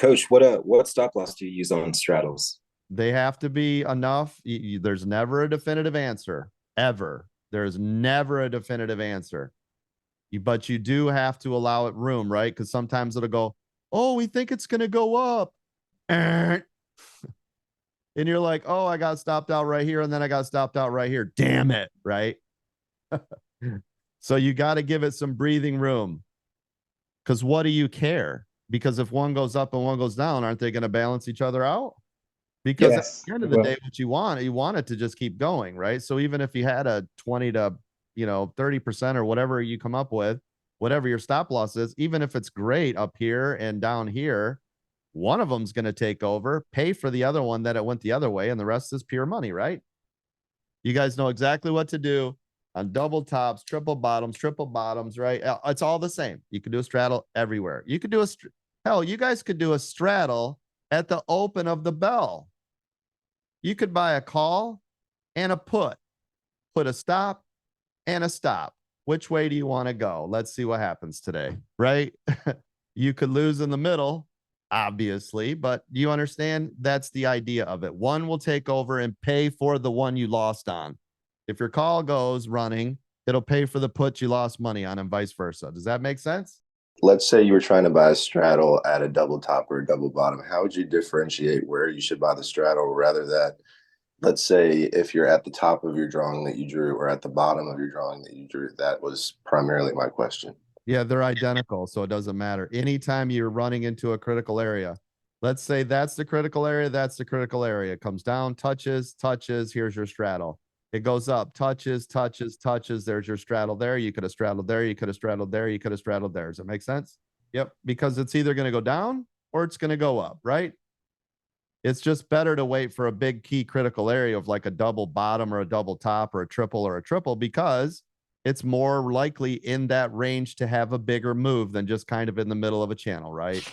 Coach, what stop loss do you use on straddles? They have to be enough. There's never a definitive answer, ever. There's never a definitive answer. But you do have to allow it room, right? Because sometimes it'll go, oh, we think it's going to go up. And you're like, oh, I got stopped out right here. And then I got stopped out right here. Damn it. Right. So you got to give it some breathing room. Because what do you care? Because if one goes up and one goes down, aren't they going to balance each other out? Because at Yes. the end of the day, Well, what you want it to just keep going, right? So even if you had a 20 to 30% or whatever you come up with, whatever your stop loss is, even if it's great up here and down here, one of them's going to take over, pay for the other one that it went the other way, and the rest is pure money, right? You guys know exactly what to do on double tops, triple bottoms, right? It's all the same. You can do a straddle everywhere. You could do hell, you guys could do a straddle at the open of the bell. You could buy a call and a put a stop and a stop. Which way do you want to go? Let's see what happens today, right? You could lose in the middle, obviously, but you understand that's the idea of it. One will take over and pay for the one you lost on. If your call goes running, it'll pay for the put you lost money on and vice versa. Does that make sense? Let's say you were trying to buy a straddle at a double top or a double bottom. How would you differentiate where you should buy the straddle rather than, let's say, if you're at the top of your drawing that you drew or at the bottom of your drawing that you drew? That was primarily my question. Yeah, they're identical, so it doesn't matter. Anytime you're running into a critical area, let's say that's the critical area, that's the critical area. It comes down, touches, here's your straddle. It goes up, touches, there's your straddle there. You could have straddled there, you could have straddled there, you could have straddled there. Does it make sense? Yep, because it's either going to go down or it's going to go up, right? It's just better to wait for a big key critical area of like a double bottom or a double top or a triple because it's more likely in that range to have a bigger move than just kind of in the middle of a channel, right?